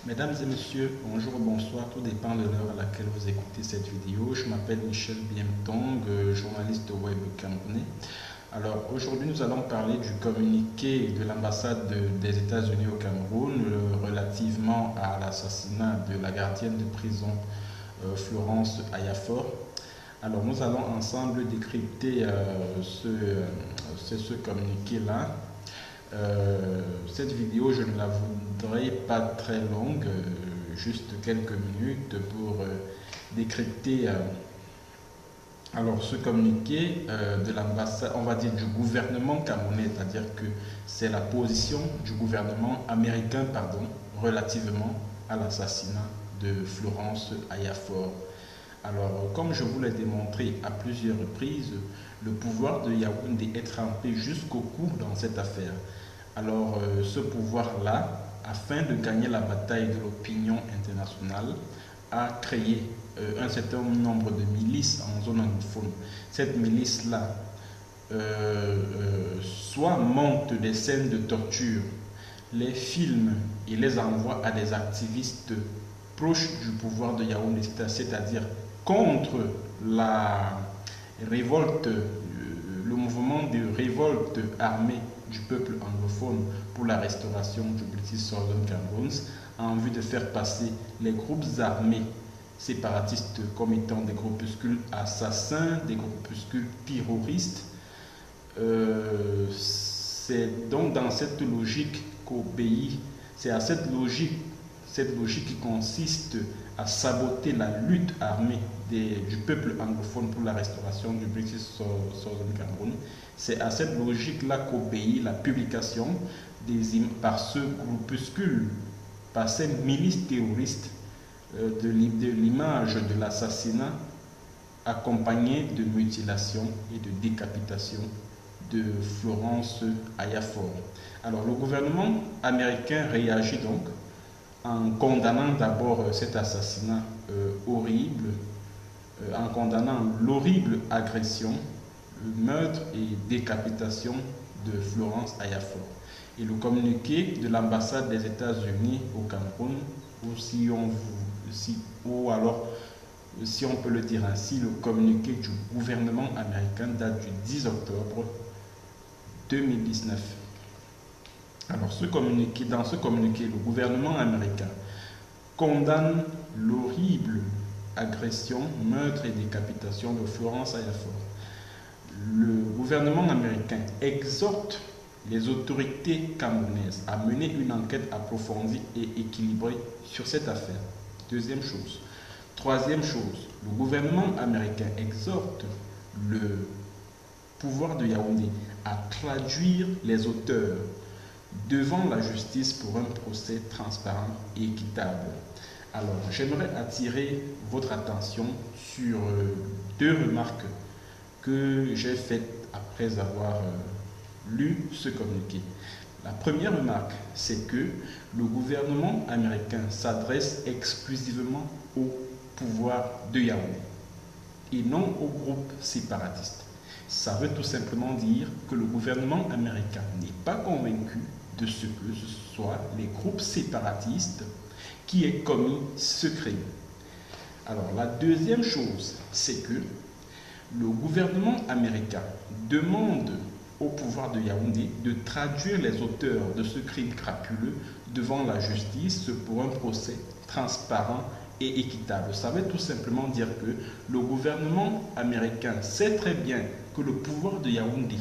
Mesdames et messieurs, bonjour ou bonsoir, tout dépend de l'heure à laquelle vous écoutez cette vidéo. Je m'appelle Michel Biemtong, journaliste web camerounais. Alors aujourd'hui nous allons parler du communiqué de l'ambassade des États-Unis au Cameroun relativement à l'assassinat de la gardienne de prison Florence Ayafor. Alors nous allons ensemble décrypter ce communiqué-là. Cette vidéo, je ne la voudrais pas très longue, juste quelques minutes pour décrypter alors ce communiqué de l'ambassade, on va dire du gouvernement camerounais, c'est-à-dire que c'est la position du gouvernement américain, pardon, relativement à l'assassinat de Florence Ayafor. Alors, comme je vous l'ai démontré à plusieurs reprises, le pouvoir de Yaoundé est trempé jusqu'au cou dans cette affaire. Alors, ce pouvoir-là, afin de gagner la bataille de l'opinion internationale, a créé un certain nombre de milices en zone anglophone. Cette milice-là, soit monte des scènes de torture, les filme et les envoie à des activistes proches du pouvoir de Yaoundé, c'est-à-dire contre la révolte, le mouvement de révolte armée du peuple anglophone pour la restauration du British Southern Cameroon en vue de faire passer les groupes armés séparatistes comme étant des groupuscules assassins, des groupuscules terroristes. C'est donc dans cette logique qu'obéit, c'est à cette logique qui consiste à saboter la lutte armée du peuple anglophone pour la restauration du British Southern Cameroon. C'est à cette logique-là qu'obéit la publication par ce groupuscule, par ces milices terroristes, de l'image de l'assassinat accompagné de mutilation et de décapitation de Florence Ayafor. Alors le gouvernement américain réagit donc en condamnant d'abord cet assassinat horrible, en condamnant l'horrible agression, le meurtre et décapitation de Florence Ayafor. Et le communiqué de l'ambassade des États-Unis au Cameroun, ou si on peut le dire ainsi, le communiqué du gouvernement américain date du 10 octobre 2019. Alors, dans ce communiqué, le gouvernement américain condamne l'horrible agression, meurtre et décapitation de Florence Ayafor. Le gouvernement américain exhorte les autorités camerounaises à mener une enquête approfondie et équilibrée sur cette affaire. Deuxième chose. Troisième chose, le gouvernement américain exhorte le pouvoir de Yaoundé à traduire les auteurs devant la justice pour un procès transparent et équitable. Alors, j'aimerais attirer votre attention sur deux remarques que j'ai faites après avoir lu ce communiqué. La première remarque, c'est que le gouvernement américain s'adresse exclusivement au pouvoir de Yaoundé et non aux groupes séparatistes. Ça veut tout simplement dire que le gouvernement américain n'est pas convaincu de ce que ce soit les groupes séparatistes qui aient commis ce crime. Alors la deuxième chose, c'est que le gouvernement américain demande au pouvoir de Yaoundé de traduire les auteurs de ce crime crapuleux devant la justice pour un procès transparent et équitable. Ça veut tout simplement dire que le gouvernement américain sait très bien que le pouvoir de Yaoundé,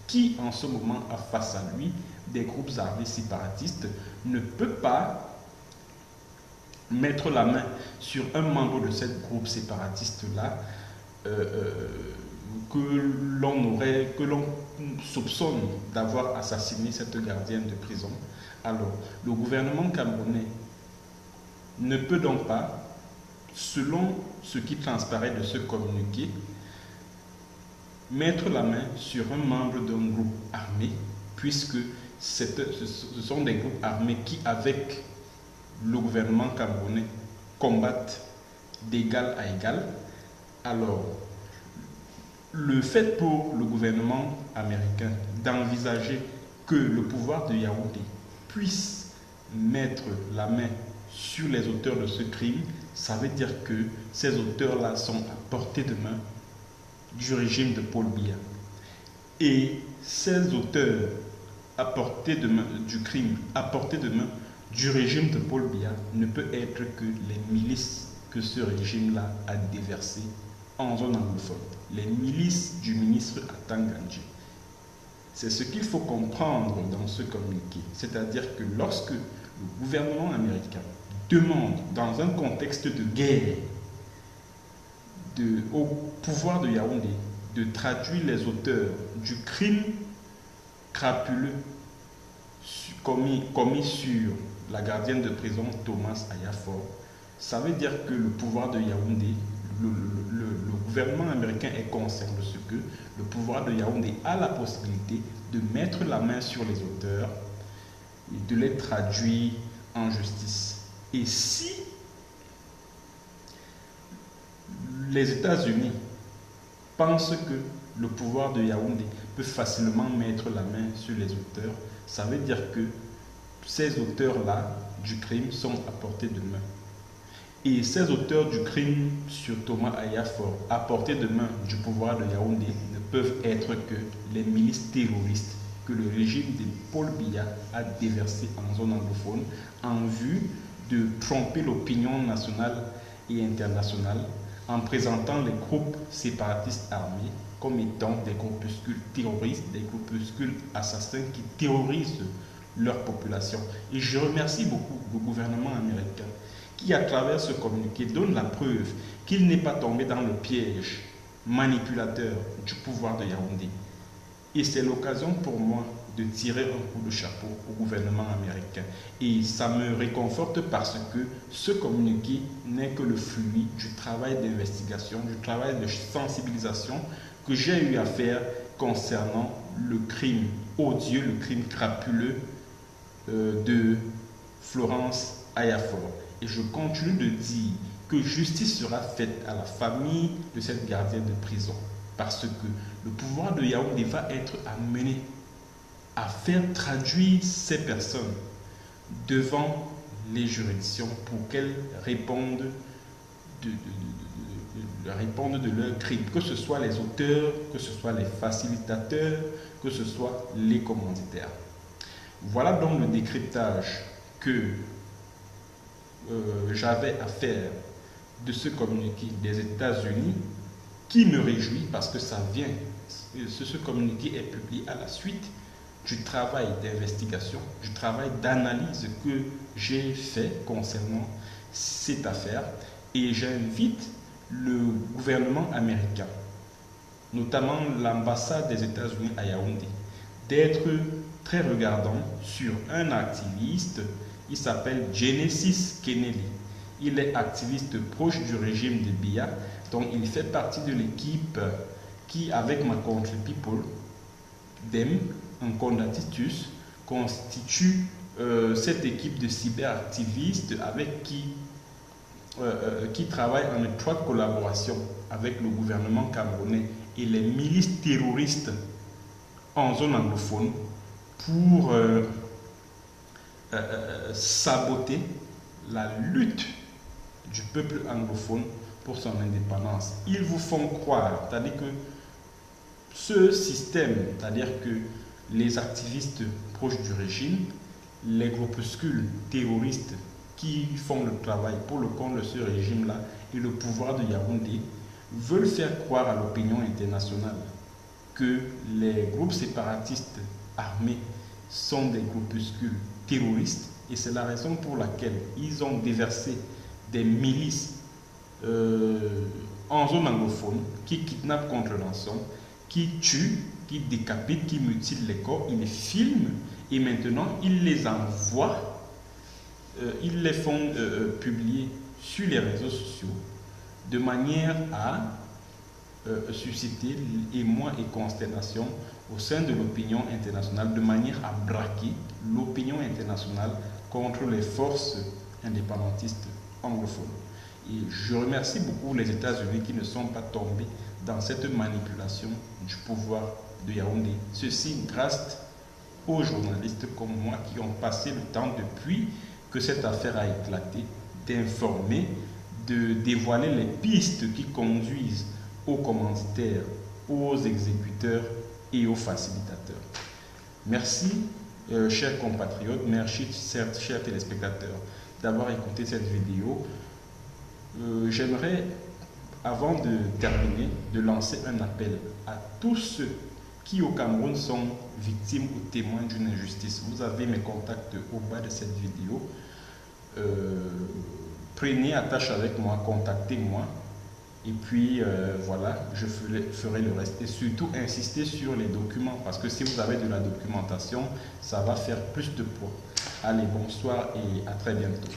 qui en ce moment a face à lui des groupes armés séparatistes, ne peut pas mettre la main sur un membre de ce groupe séparatiste-là que l'on soupçonne d'avoir assassiné cette gardienne de prison. Alors, le gouvernement camerounais ne peut donc pas, selon ce qui transparaît de ce communiqué, mettre la main sur un membre d'un groupe armé, puisque ce sont des groupes armés qui, avec le gouvernement camerounais, combattent d'égal à égal. Alors, le fait pour le gouvernement américain d'envisager que le pouvoir de Yaoundé puisse mettre la main sur les auteurs de ce crime, ça veut dire que ces auteurs-là sont à portée de main du régime de Paul Biya. Et ces auteurs à portée de main du crime, à portée de main du régime de Paul Biya, ne peut être que les milices que ce régime-là a déversées en zone anglophone. Les milices du ministre Atan Ganji. C'est ce qu'il faut comprendre dans ce communiqué. C'est-à-dire que lorsque le gouvernement américain demande, dans un contexte de guerre, au pouvoir de Yaoundé de traduire les auteurs du crime crapuleux commis sur la gardienne de prison Thomas Ayafor, ça veut dire que le pouvoir de Yaoundé, le gouvernement américain est conscient de ce que le pouvoir de Yaoundé a la possibilité de mettre la main sur les auteurs et de les traduire en justice. Et si les États-Unis pensent que le pouvoir de Yaoundé peut facilement mettre la main sur les auteurs, ça veut dire que ces auteurs-là du crime sont à portée de main. Et ces auteurs du crime sur Thomas Ayafor, à portée de main du pouvoir de Yaoundé, ne peuvent être que les milices terroristes que le régime de Paul Biya a déversées en zone anglophone en vue de tromper l'opinion nationale et internationale en présentant les groupes séparatistes armés comme étant des groupuscules terroristes, des groupuscules assassins qui terrorisent leur population. Et je remercie beaucoup le gouvernement américain qui, à travers ce communiqué, donne la preuve qu'il n'est pas tombé dans le piège manipulateur du pouvoir de Yaoundé. Et c'est l'occasion pour moi de tirer un coup de chapeau au gouvernement américain. Et ça me réconforte parce que ce communiqué n'est que le fruit du travail d'investigation, du travail de sensibilisation que j'ai eu à faire concernant le crime odieux, le crime crapuleux de Florence Ayafor. Et je continue de dire que justice sera faite à la famille de cette gardienne de prison. Parce que le pouvoir de Yaoundé va être amené à faire traduire ces personnes devant les juridictions pour qu'elles répondent de leurs crimes, que ce soit les auteurs, que ce soit les facilitateurs, que ce soit les commanditaires. Voilà donc le décryptage que j'avais à faire de ce communiqué des États-Unis qui me réjouit parce que ça vient, ce communiqué est publié à la suite du travail d'investigation, du travail d'analyse que j'ai fait concernant cette affaire. Et j'invite le gouvernement américain, notamment l'ambassade des États-Unis à Yaoundé, d'être très regardant sur un activiste. Il s'appelle Genesis Kennedy. Il est activiste proche du régime de Biya, donc il fait partie de l'équipe qui, avec ma Country People, DEM, un Condatitus, constitue cette équipe de cyberactivistes avec qui travaille en étroite collaboration avec le gouvernement camerounais et les milices terroristes en zone anglophone pour saboter la lutte du peuple anglophone pour son indépendance. Ils vous font croire, c'est-à-dire que ce système, c'est-à-dire que les activistes proches du régime, les groupuscules terroristes qui font le travail pour le compte de ce régime-là et le pouvoir de Yaoundé veulent faire croire à l'opinion internationale que les groupes séparatistes armés sont des groupuscules terroristes et c'est la raison pour laquelle ils ont déversé des milices en zone anglophone qui kidnappent contre rançon, qui tuent, qui décapitent, qui mutilent les corps, ils les filment et maintenant ils les envoient, ils les font publier sur les réseaux sociaux de manière à susciter émoi et consternation au sein de l'opinion internationale, de manière à braquer l'opinion internationale contre les forces indépendantistes anglophones. Et je remercie beaucoup les États-Unis qui ne sont pas tombés dans cette manipulation du pouvoir de Yaoundé. Ceci grâce aux journalistes comme moi qui ont passé le temps depuis que cette affaire a éclaté, d'informer, de dévoiler les pistes qui conduisent aux commanditaires, aux exécuteurs et aux facilitateurs. Merci, chers compatriotes, merci, chers téléspectateurs, d'avoir écouté cette vidéo. J'aimerais, avant de terminer, de lancer un appel à tous ceux qui au Cameroun sont victimes ou témoins d'une injustice. Vous avez mes contacts au bas de cette vidéo. Prenez attache avec moi, contactez-moi. Et puis voilà, je ferai le reste. Et surtout, insistez sur les documents, parce que si vous avez de la documentation, ça va faire plus de poids. Allez, bonsoir et à très bientôt.